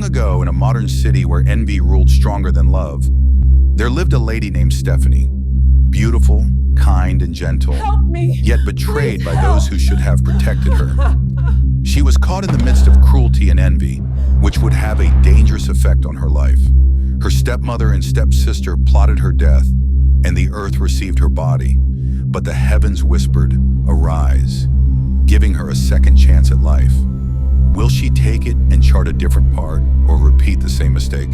ago, in a modern city where envy ruled stronger than love, there lived a lady named Stephanie. Beautiful, kind, and gentle, Help me! yet betrayed Please by help. those who should have protected her. She was caught in the midst of cruelty and envy, which would have a dangerous effect on her life. Her stepmother and stepsister plotted her death, and the earth received her body. But the heavens whispered, "Arise," giving her a second chance at life. Will she take it and chart a different part, or repeat the same mistake?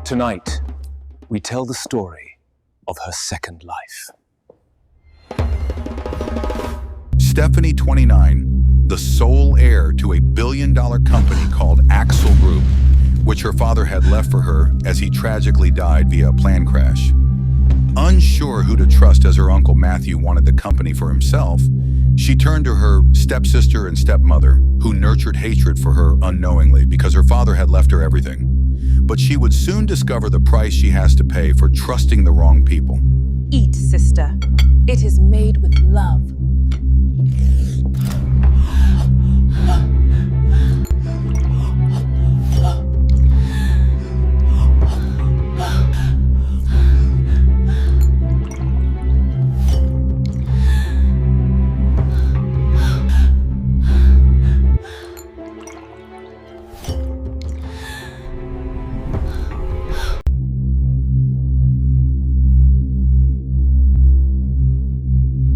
Tonight, we tell the story of her second life. Stephanie, 29, the sole heir to a billion-dollar company called Axel Group, which her father had left for her as he tragically died via a plane crash. Unsure who to trust as her uncle Matthew wanted the company for himself, she turned to her stepsister and stepmother, who nurtured hatred for her unknowingly because her father had left her everything. But she would soon discover the price she has to pay for trusting the wrong people. Eat, sister. It is made with love.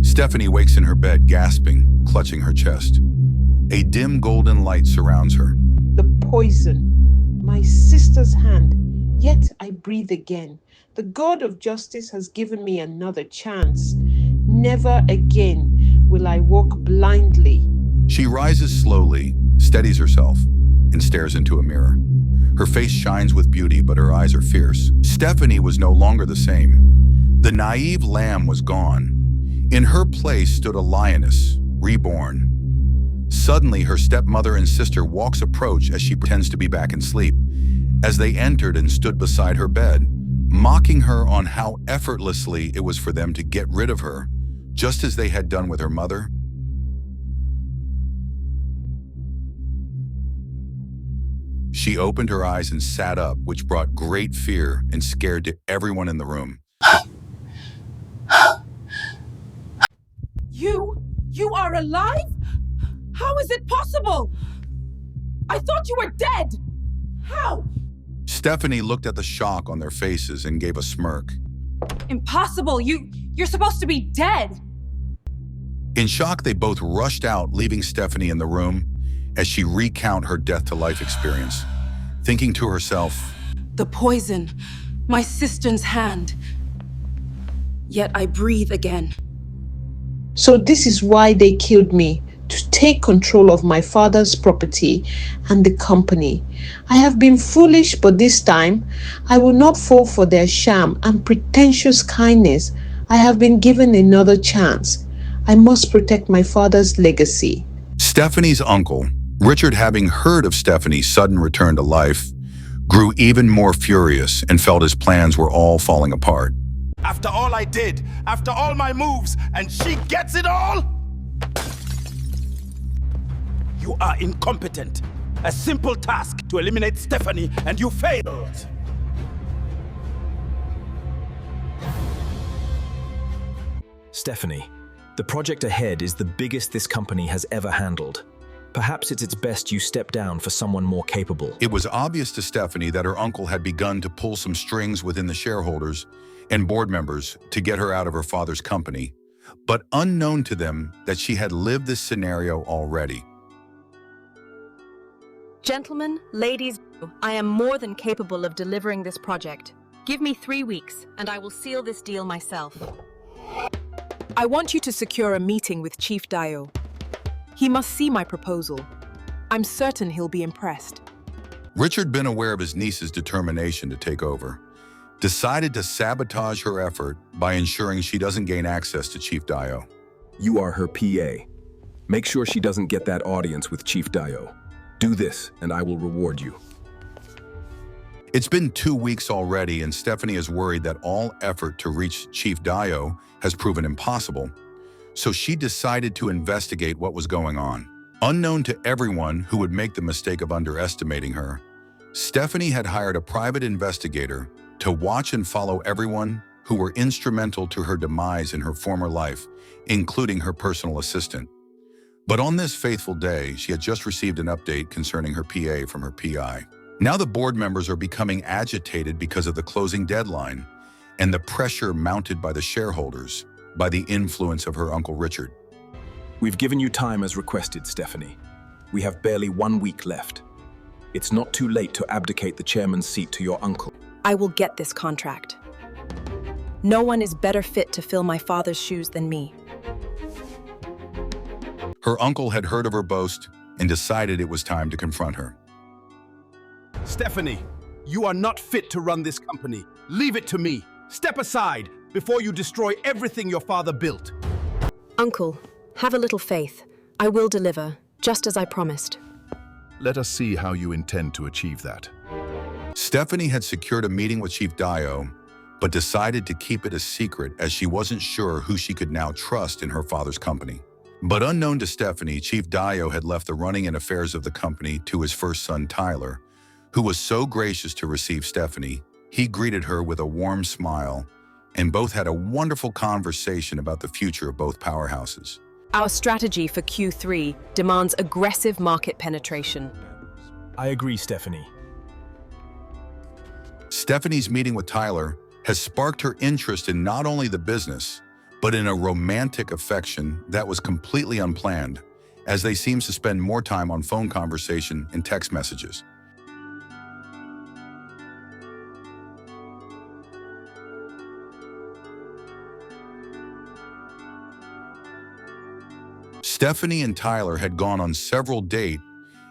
Stephanie wakes in her bed, gasping, clutching her chest. A dim golden light surrounds her. The poison, my sister's hand, yet I breathe again. The God of justice has given me another chance. Never again will I walk blindly. She rises slowly, steadies herself, and stares into a mirror. Her face shines with beauty, but her eyes are fierce. Stephanie was no longer the same. The naive lamb was gone. In her place stood a lioness, reborn. Suddenly, her stepmother and sister approach as she pretends to be back in sleep. As they entered and stood beside her bed, mocking her on how effortlessly it was for them to get rid of her, just as they had done with her mother. She opened her eyes and sat up, which brought great fear and scared to everyone in the room. You are alive? How is it possible? I thought you were dead. How? Stephanie looked at the shock on their faces and gave a smirk. Impossible. You're supposed to be dead. In shock, they both rushed out, leaving Stephanie in the room as she recounted her death-to-life experience, thinking to herself, The poison, my sister's hand. Yet I breathe again. So this is why they killed me, to take control of my father's property and the company. I have been foolish, but this time I will not fall for their sham and pretentious kindness. I have been given another chance. I must protect my father's legacy. Stephanie's uncle, Richard, having heard of Stephanie's sudden return to life, grew even more furious and felt his plans were all falling apart. After all I did, after all my moves, and she gets it all? You are incompetent. A simple task to eliminate Stephanie, and you failed. Stephanie, the project ahead is the biggest this company has ever handled. Perhaps it's best you step down for someone more capable. It was obvious to Stephanie that her uncle had begun to pull some strings within the shareholders and board members to get her out of her father's company, but unknown to them that she had lived this scenario already. Gentlemen, ladies, I am more than capable of delivering this project. Give me 3 weeks, and I will seal this deal myself. I want you to secure a meeting with Chief Dio. He must see my proposal. I'm certain he'll be impressed. Richard, been aware of his niece's determination to take over, decided to sabotage her effort by ensuring she doesn't gain access to Chief Dio. You are her PA. Make sure she doesn't get that audience with Chief Dio. Do this, and I will reward you. It's been 2 weeks already, and Stephanie is worried that all effort to reach Chief Dio has proven impossible. So she decided to investigate what was going on. Unknown to everyone who would make the mistake of underestimating her, Stephanie had hired a private investigator to watch and follow everyone who were instrumental to her demise in her former life, including her personal assistant. But on this fateful day, she had just received an update concerning her PA from her PI. Now the board members are becoming agitated because of the closing deadline and the pressure mounted by the shareholders by the influence of her Uncle Richard. We've given you time as requested, Stephanie. We have barely 1 week left. It's not too late to abdicate the chairman's seat to your uncle. I will get this contract. No one is better fit to fill my father's shoes than me. Her uncle had heard of her boast and decided it was time to confront her. Stephanie, you are not fit to run this company. Leave it to me. Step aside before you destroy everything your father built. Uncle, have a little faith. I will deliver, just as I promised. Let us see how you intend to achieve that. Stephanie had secured a meeting with Chief Dio, but decided to keep it a secret as she wasn't sure who she could now trust in her father's company. But unknown to Stephanie, Chief Dio had left the running and affairs of the company to his first son, Tyler, who was so gracious to receive Stephanie. He greeted her with a warm smile, and both had a wonderful conversation about the future of both powerhouses. Our strategy for Q3 demands aggressive market penetration. I agree, Stephanie. Stephanie's meeting with Tyler has sparked her interest in not only the business, but in a romantic affection that was completely unplanned, as they seem to spend more time on phone conversation and text messages. Stephanie and Tyler had gone on several dates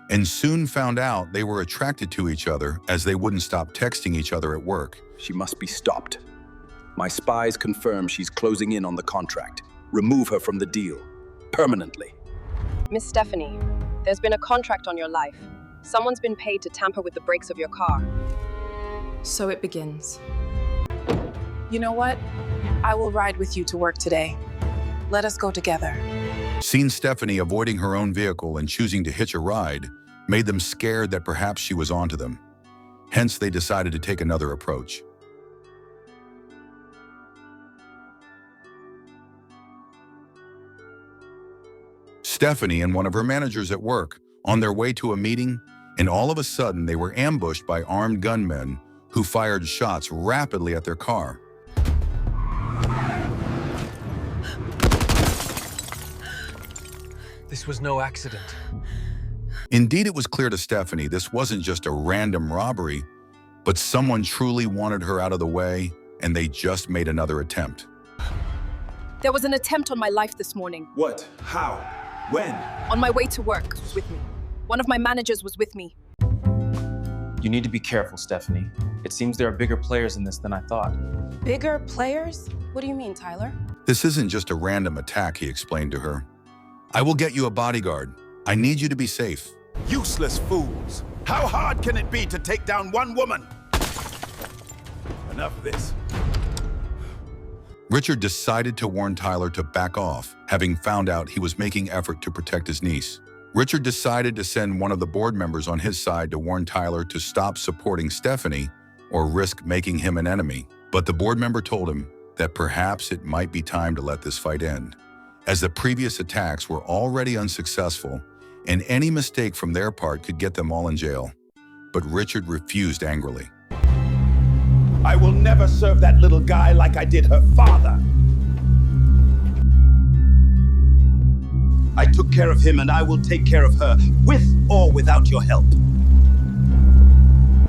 and soon found out they were attracted to each other as they wouldn't stop texting each other at work. She must be stopped. My spies confirm she's closing in on the contract. Remove her from the deal. Permanently. Miss Stephanie, there's been a contract on your life. Someone's been paid to tamper with the brakes of your car. So it begins. You know what? I will ride with you to work today. Let us go together. Seeing Stephanie avoiding her own vehicle and choosing to hitch a ride made them scared that perhaps she was onto them. Hence, they decided to take another approach. Stephanie and one of her managers at work on their way to a meeting, and all of a sudden they were ambushed by armed gunmen who fired shots rapidly at their car. This was no accident. Indeed, it was clear to Stephanie this wasn't just a random robbery, but someone truly wanted her out of the way, and they just made another attempt. There was an attempt on my life this morning. What? How? When? On my way to work, with me. One of my managers was with me. You need to be careful, Stephanie. It seems there are bigger players in this than I thought. Bigger players? What do you mean, Tyler? This isn't just a random attack, he explained to her. I will get you a bodyguard. I need you to be safe. Useless fools! How hard can it be to take down one woman? Enough of this. Richard decided to warn Tyler to back off, having found out he was making effort to protect his niece. Richard decided to send one of the board members on his side to warn Tyler to stop supporting Stephanie or risk making him an enemy. But the board member told him that perhaps it might be time to let this fight end, as the previous attacks were already unsuccessful and any mistake from their part could get them all in jail. But Richard refused angrily. I will never serve that little guy like I did her father. I took care of him and I will take care of her, with or without your help.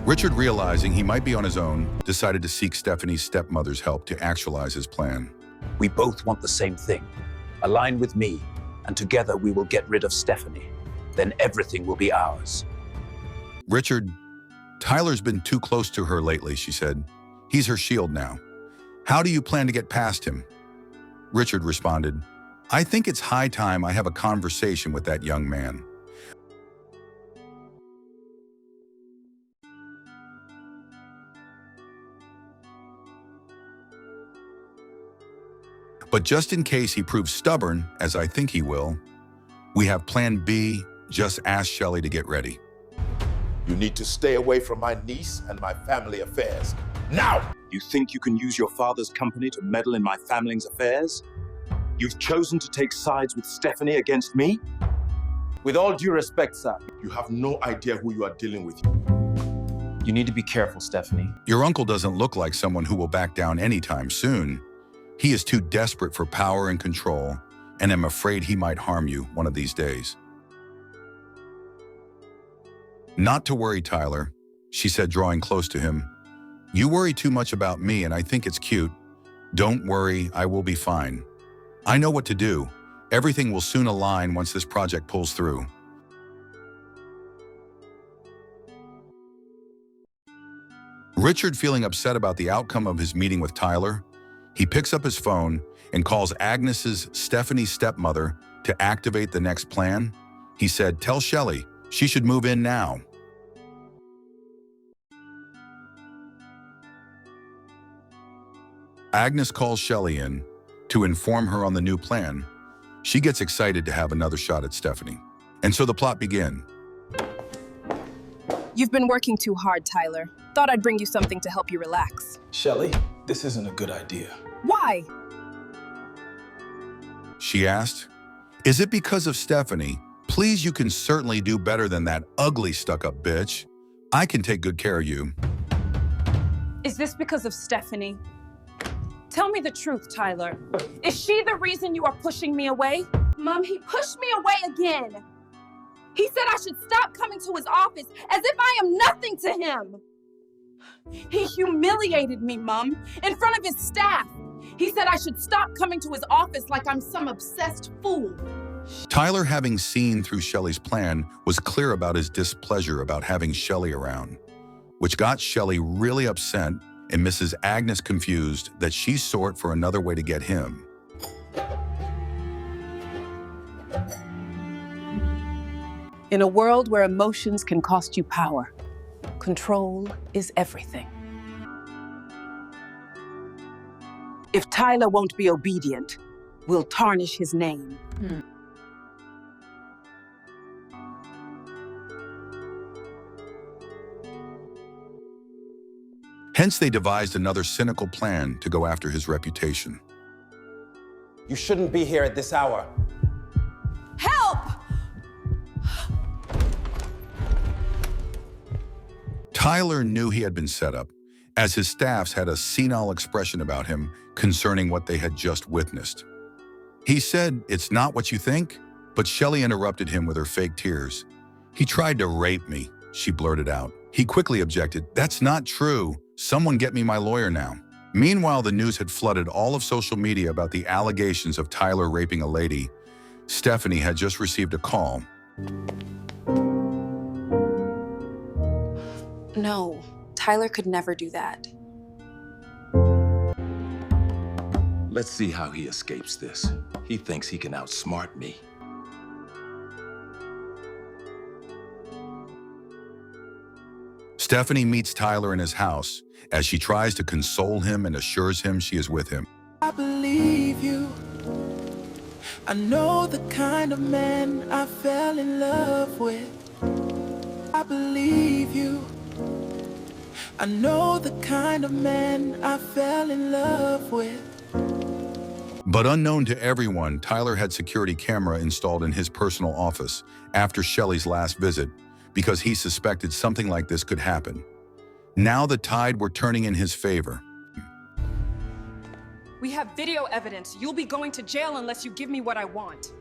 Richard, realizing he might be on his own, decided to seek Stephanie's stepmother's help to actualize his plan. We both want the same thing. Align with me, and together we will get rid of Stephanie. Then everything will be ours. Richard, Tyler's been too close to her lately, she said. He's her shield now. How do you plan to get past him? Richard responded, I think it's high time I have a conversation with that young man. But just in case he proves stubborn, as I think he will, we have plan B just asked Shelley to get ready. You need to stay away from my niece and my family affairs. Now! You think you can use your father's company to meddle in my family's affairs? You've chosen to take sides with Stephanie against me? With all due respect, sir, You have no idea who you are dealing with. You need to be careful, Stephanie. Your uncle doesn't look like someone who will back down anytime soon. He is too desperate for power and control, and I'm afraid he might harm you one of these days. Not to worry, Tyler, she said, drawing close to him. You worry too much about me, and I think it's cute. Don't worry, I will be fine. I know what to do. Everything will soon align once this project pulls through. Richard, feeling upset about the outcome of his meeting with Tyler, he picks up his phone and calls Agnes's Stephanie's stepmother to activate the next plan. He said, tell Shelley she should move in now. Agnes calls Shelley in to inform her on the new plan. She gets excited to have another shot at Stephanie. And so the plot begins. You've been working too hard, Tyler. Thought I'd bring you something to help you relax. Shelley, this isn't a good idea. Why? She asked. Is it because of Stephanie? Please, you can certainly do better than that ugly stuck-up bitch. I can take good care of you. Is this because of Stephanie? Tell me the truth, Tyler. Is she the reason you are pushing me away? Mom, he pushed me away again. He said I should stop coming to his office as if I am nothing to him. He humiliated me, Mom, in front of his staff. He said I should stop coming to his office like I'm some obsessed fool. Tyler, having seen through Shelley's plan, was clear about his displeasure about having Shelley around, which got Shelley really upset and Mrs. Agnes confused that she sought for another way to get him. In a world where emotions can cost you power, control is everything. If Tyler won't be obedient, we'll tarnish his name. Hence, they devised another cynical plan to go after his reputation. you shouldn't be here at this hour. Help! Tyler knew he had been set up, as his staffs had a senile expression about him concerning what they had just witnessed. He said, "It's not what you think," but Shelley interrupted him with her fake tears. "He tried to rape me," she blurted out. He quickly objected, "That's not true. Someone get me my lawyer now." Meanwhile, the news had flooded all of social media about the allegations of Tyler raping a lady. Stephanie had just received a call. No, Tyler could never do that. Let's see how he escapes this. He thinks he can outsmart me. Stephanie meets Tyler in his house as she tries to console him and assures him she is with him. I believe you. I know the kind of man I fell in love with. I believe you. I know the kind of man I fell in love with. But unknown to everyone, Tyler had security camera installed in his personal office after Shelley's last visit because he suspected something like this could happen. Now the tide were turning in his favor. We have video evidence. You'll be going to jail unless you give me what I want.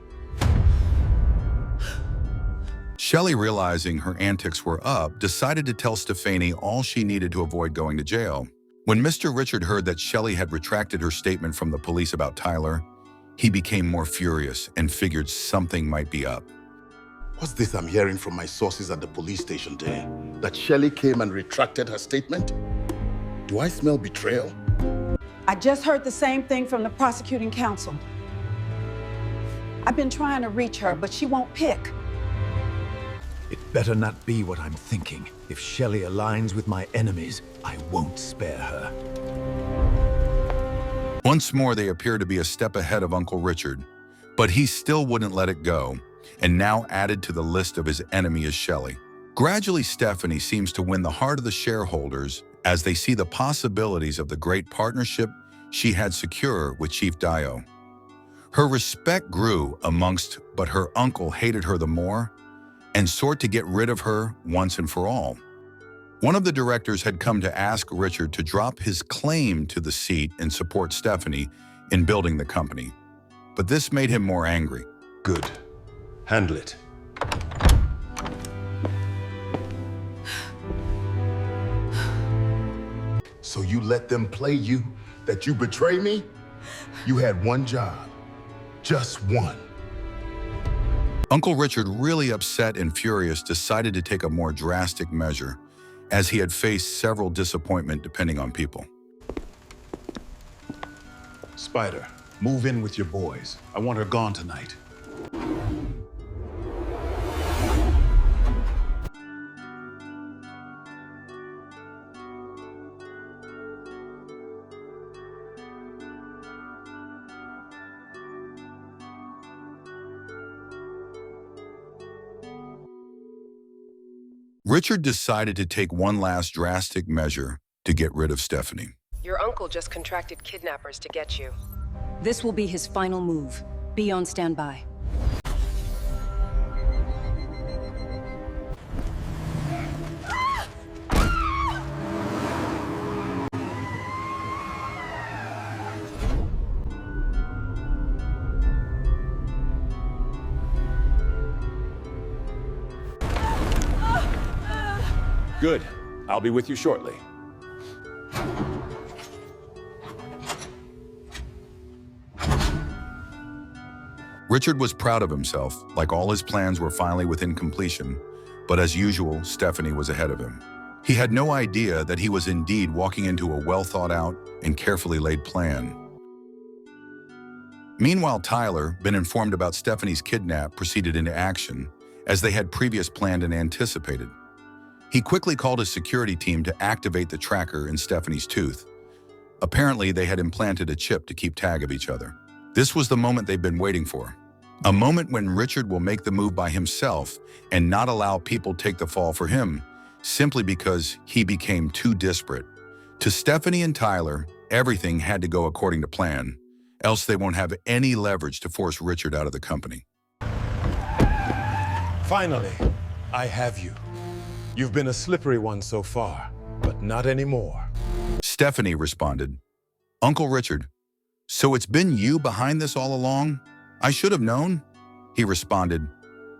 Shelley, realizing her antics were up, decided to tell Stephanie all she needed to avoid going to jail. When Mr. Richard heard that Shelley had retracted her statement from the police about Tyler, he became more furious and figured something might be up. What's this I'm hearing from my sources at the police station today? That Shelley came and retracted her statement? Do I smell betrayal? I just heard the same thing from the prosecuting counsel. I've been trying to reach her, but she won't pick. It better not be what I'm thinking. If Shelley aligns with my enemies, I won't spare her. Once more, they appeared to be a step ahead of Uncle Richard, but he still wouldn't let it go. and now added to the list of his enemy is Shelley. Gradually, Stephanie seems to win the heart of the shareholders as they see the possibilities of the great partnership she had secure with Chief Dio. Her respect grew but her uncle hated her the more and sought to get rid of her once and for all. One of the directors had come to ask Richard to drop his claim to the seat and support Stephanie in building the company. But this made him more angry. Good. Handle it. So you let them play you, that you betray me? You had one job. Just one. Uncle Richard, really upset and furious, decided to take a more drastic measure, as he had faced several disappointments depending on people. Spider, move in with your boys. I want her gone tonight. Richard decided to take one last drastic measure to get rid of Stephanie. Your uncle just contracted kidnappers to get you. This will be his final move. Be on standby. Good. I'll be with you shortly. Richard was proud of himself, like all his plans were finally within completion, but as usual, Stephanie was ahead of him. He had no idea that he was indeed walking into a well-thought-out and carefully laid plan. Meanwhile, Tyler, been informed about Stephanie's kidnap, proceeded into action, as they had previously planned and anticipated. He quickly called his security team to activate the tracker in Stephanie's tooth. Apparently, they had implanted a chip to keep tag of each other. This was the moment they've been waiting for. A moment when Richard will make the move by himself and not allow people take the fall for him, simply because he became too desperate. To Stephanie and Tyler, everything had to go according to plan, else they won't have any leverage to force Richard out of the company. Finally, I have you. You've been a slippery one so far, but not anymore. Stephanie responded, "Uncle Richard, so it's been you behind this all along? I should have known." He responded,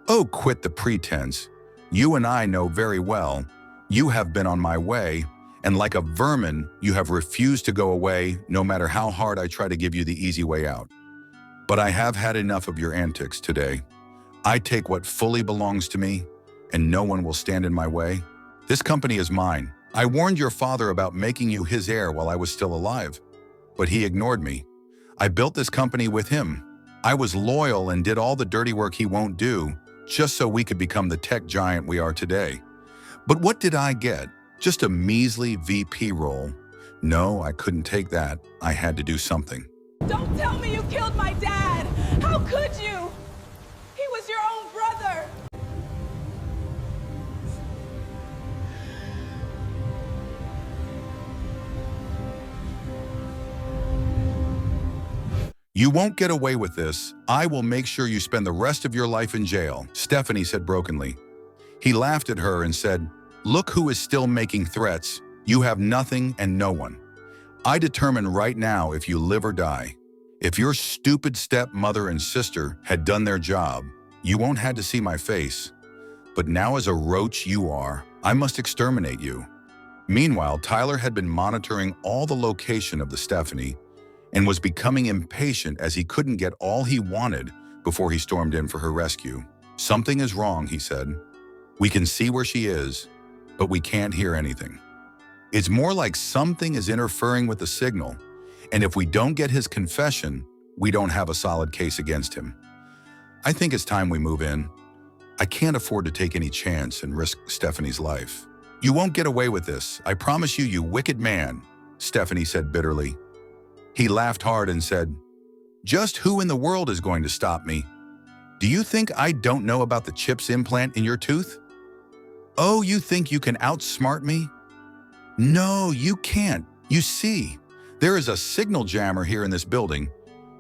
"Oh, quit the pretense. You and I know very well. You have been on my way, and like a vermin, you have refused to go away no matter how hard I try to give you the easy way out. But I have had enough of your antics today. I take what fully belongs to me, and no one will stand in my way. This company is mine. I warned your father about making you his heir while I was still alive, but he ignored me. I built this company with him. I was loyal and did all the dirty work he won't do, just so we could become the tech giant we are today. But what did I get? Just a measly VP role. No, I couldn't take that. I had to do something." Don't tell me you killed my dad! How could you? He was your own brother! "You won't get away with this. I will make sure you spend the rest of your life in jail," Stephanie said brokenly. He laughed at her and said, "Look who is still making threats. You have nothing and no one. I determine right now if you live or die. If your stupid stepmother and sister had done their job, you won't have to see my face. But now as a roach you are, I must exterminate you." Meanwhile, Tyler had been monitoring all the location of the Stephanie and was becoming impatient as he couldn't get all he wanted before he stormed in for her rescue. "Something is wrong," he said. "We can see where she is, but we can't hear anything. It's more like something is interfering with the signal, and if we don't get his confession, we don't have a solid case against him. I think it's time we move in. I can't afford to take any chance and risk Stephanie's life." "You won't get away with this, I promise you, you wicked man," Stephanie said bitterly. He laughed hard and said, "Just who in the world is going to stop me?" Do you think I don't know about the CHIPS implant in your tooth? Oh, you think you can outsmart me? No, you can't. You see, there is a signal jammer here in this building.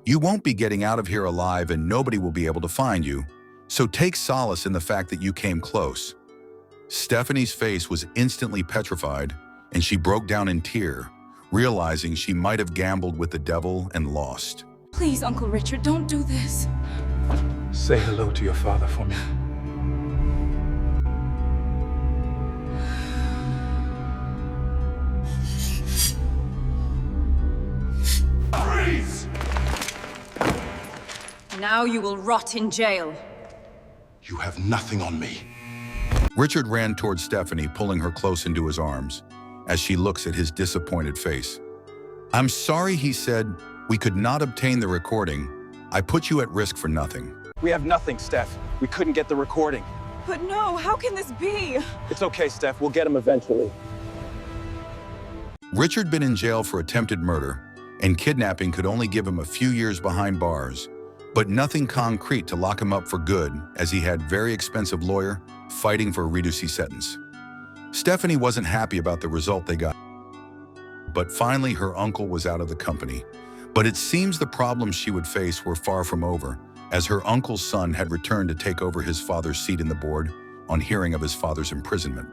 You won't be getting out of here alive and nobody will be able to find you. So take solace in the fact that you came close. Stephanie's face was instantly petrified, and she broke down in tears, realizing she might have gambled with the devil and lost. Please, Uncle Richard, don't do this. Say hello to your father for me. Freeze! Now you will rot in jail. You have nothing on me. Richard ran towards Stephanie, pulling her close into his arms, as she looks at his disappointed face. I'm sorry, he said. We could not obtain the recording. I put you at risk for nothing. We have nothing, Steph. We couldn't get the recording. But no, how can this be? It's okay, Steph. We'll get him eventually. Richard had been in jail for attempted murder, and kidnapping could only give him a few years behind bars, but nothing concrete to lock him up for good, as he had very expensive lawyer fighting for a reduced sentence. Stephanie wasn't happy about the result they got, but finally her uncle was out of the company. But it seems the problems she would face were far from over, as her uncle's son had returned to take over his father's seat in the board on hearing of his father's imprisonment.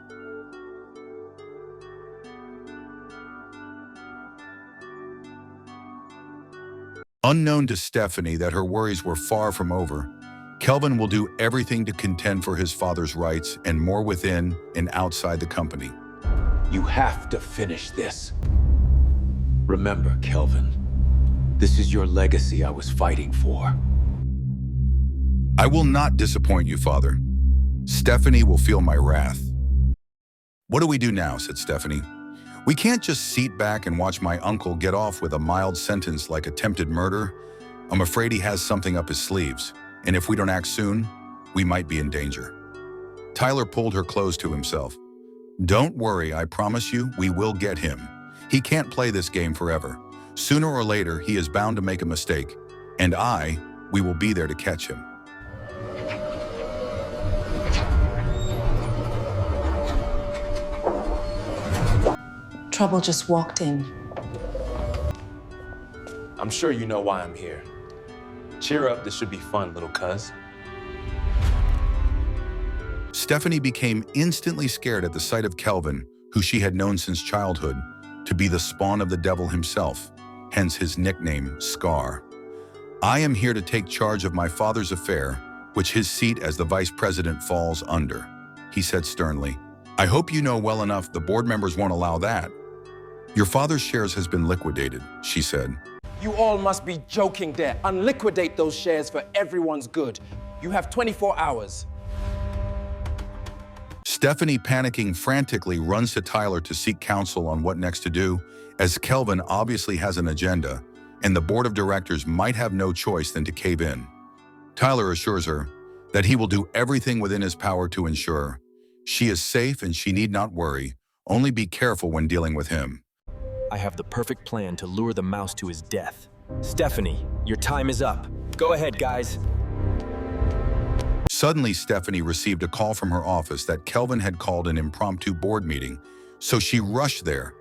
Unknown to Stephanie that her worries were far from over, Kelvin will do everything to contend for his father's rights and more within and outside the company. You have to finish this. Remember, Kelvin, this is your legacy I was fighting for. I will not disappoint you, Father. Stephanie will feel my wrath. What do we do now? Said Stephanie. We can't just sit back and watch my uncle get off with a mild sentence like attempted murder. I'm afraid he has something up his sleeves, and if we don't act soon, we might be in danger. Tyler pulled her close to himself. Don't worry, I promise you, we will get him. He can't play this game forever. Sooner or later, he is bound to make a mistake, and we will be there to catch him. Trouble just walked in. I'm sure you know why I'm here. Cheer up, this should be fun, little cuz. Stephanie became instantly scared at the sight of Kelvin, who she had known since childhood, to be the spawn of the devil himself, hence his nickname, Scar. I am here to take charge of my father's affair, which his seat as the vice president falls under, he said sternly. I hope you know well enough the board members won't allow that. Your father's shares has been liquidated, she said. You all must be joking there. Unliquidate those shares for everyone's good. You have 24 hours. Stephanie, panicking frantically, runs to Tyler to seek counsel on what next to do, as Kelvin obviously has an agenda, and the board of directors might have no choice than to cave in. Tyler assures her that he will do everything within his power to ensure she is safe and she need not worry, only be careful when dealing with him. I have the perfect plan to lure the mouse to his death. Stephanie, your time is up. Go ahead, guys. Suddenly, Stephanie received a call from her office that Kelvin had called an impromptu board meeting, so she rushed there,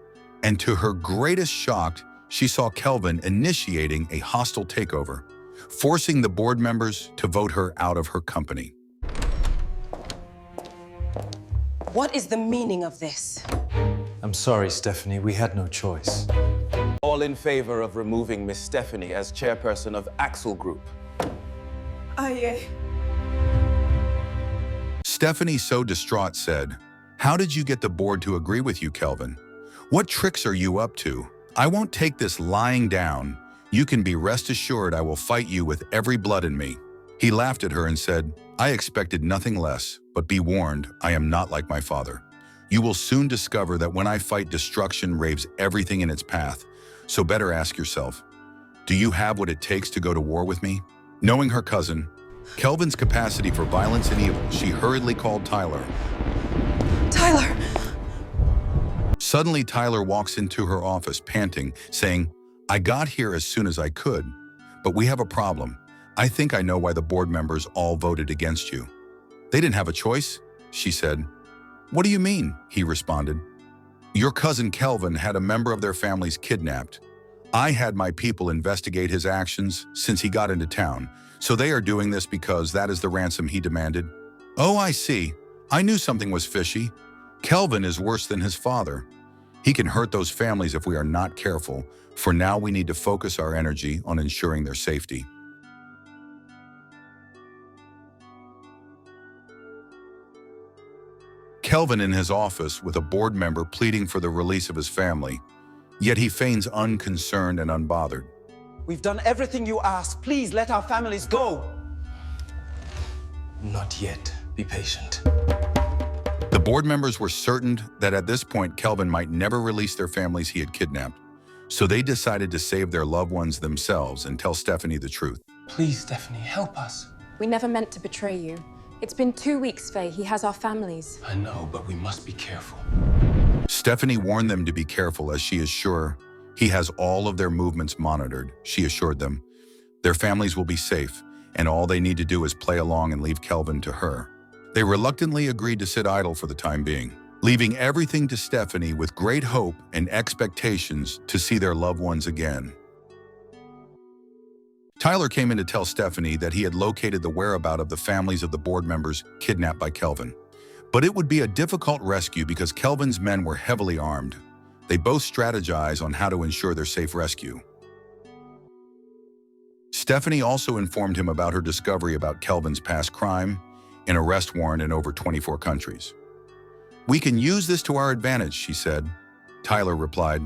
and to her greatest shock, she saw Kelvin initiating a hostile takeover, forcing the board members to vote her out of her company. What is the meaning of this? I'm sorry, Stephanie, we had no choice. All in favor of removing Miss Stephanie as chairperson of Axel Group. Stephanie, so distraught, said, "How did you get the board to agree with you, Kelvin? What tricks are you up to? I won't take this lying down. You can be rest assured I will fight you with every blood in me." He laughed at her and said, "I expected nothing less, but be warned, I am not like my father. You will soon discover that when I fight, destruction raves everything in its path. So better ask yourself, do you have what it takes to go to war with me?" Knowing her cousin, Kelvin's capacity for violence and evil, she hurriedly called Tyler. Tyler! Suddenly, Tyler walks into her office, panting, saying, "I got here as soon as I could, but we have a problem. I think I know why the board members all voted against you. They didn't have a choice, she said. What do you mean? He responded. Your cousin Kelvin had a member of their families kidnapped. I had my people investigate his actions since he got into town, so they are doing this because that is the ransom he demanded. Oh, I see. I knew something was fishy. Kelvin is worse than his father. He can hurt those families if we are not careful. For now, we need to focus our energy on ensuring their safety. Kelvin in his office with a board member pleading for the release of his family, yet he feigns unconcerned and unbothered. We've done everything you asked. Please let our families go. Not yet. Be patient. The board members were certain that at this point Kelvin might never release their families he had kidnapped, so they decided to save their loved ones themselves and tell Stephanie the truth. Please, Stephanie, help us. We never meant to betray you. It's been 2 weeks, Faye. He has our families. I know, but we must be careful. Stephanie warned them to be careful as she is sure he has all of their movements monitored. She assured them their families will be safe and all they need to do is play along and leave Kelvin to her. They reluctantly agreed to sit idle for the time being, leaving everything to Stephanie with great hope and expectations to see their loved ones again. Tyler came in to tell Stephanie that he had located the whereabouts of the families of the board members kidnapped by Kelvin. But it would be a difficult rescue because Kelvin's men were heavily armed. They both strategized on how to ensure their safe rescue. Stephanie also informed him about her discovery about Kelvin's past crime, an arrest warrant in over 24 countries. We can use this to our advantage, she said. Tyler replied,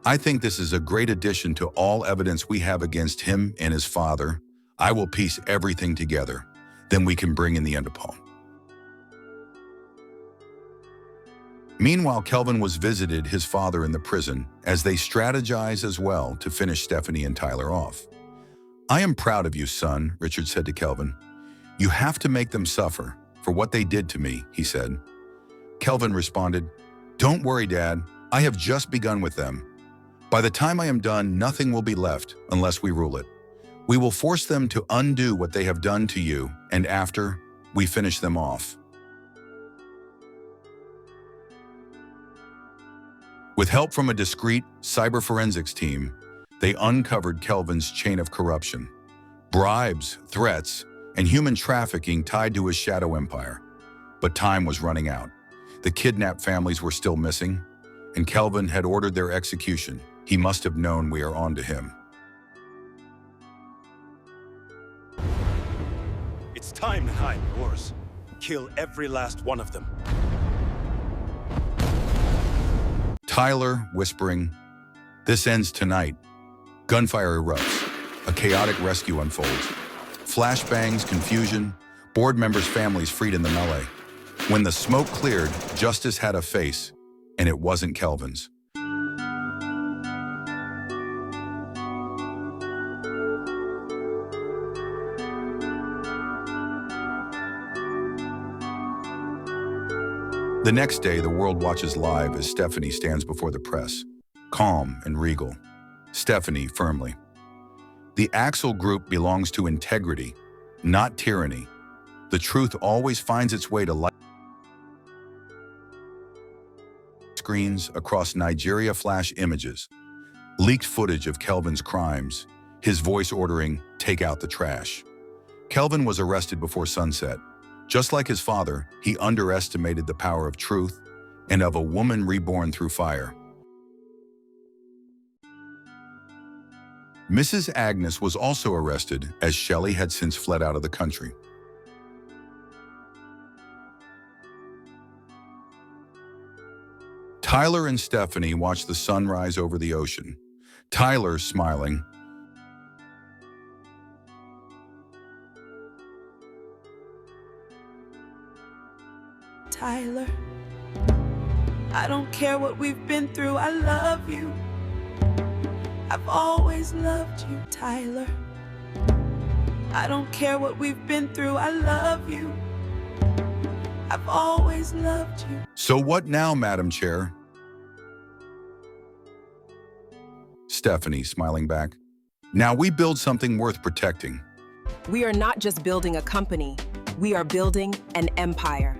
I think this is a great addition to all evidence we have against him and his father. I will piece everything together. Then we can bring in the Interpol. Meanwhile, Kelvin was visited his father in the prison as they strategized as well to finish Stephanie and Tyler off. I am proud of you, son, Richard said to Kelvin. You have to make them suffer for what they did to me, he said. Kelvin responded, Don't worry, Dad. I have just begun with them. By the time I am done, nothing will be left unless we rule it. We will force them to undo what they have done to you, and after, we finish them off. With help from a discreet cyber forensics team, they uncovered Kelvin's chain of corruption, bribes, threats, and human trafficking tied to his shadow empire. But time was running out. The kidnapped families were still missing, and Kelvin had ordered their execution. He must have known we are on to him. It's time that I'm yours. Kill every last one of them. Tyler whispering, This ends tonight. Gunfire erupts. A chaotic rescue unfolds. Flashbangs, confusion, board members' families freed in the melee. When the smoke cleared, justice had a face, and it wasn't Kelvin's. The next day, the world watches live as Stephanie stands before the press, calm and regal. Stephanie firmly. The Axel Group belongs to integrity, not tyranny. The truth always finds its way to light screens across Nigeria. Flash images, leaked footage of Kelvin's crimes, his voice ordering, take out the trash. Kelvin was arrested before sunset. Just like his father, he underestimated the power of truth and of a woman reborn through fire. Mrs. Agnes was also arrested, as Shelley had since fled out of the country. Tyler and Stephanie watched the sun rise over the ocean. Tyler smiling. Tyler, I don't care what we've been through, I love you. I've always loved you, Tyler. I don't care what we've been through, I love you. I've always loved you. So what now, Madam Chair? Stephanie smiling back. Now we build something worth protecting. We are not just building a company, we are building an empire.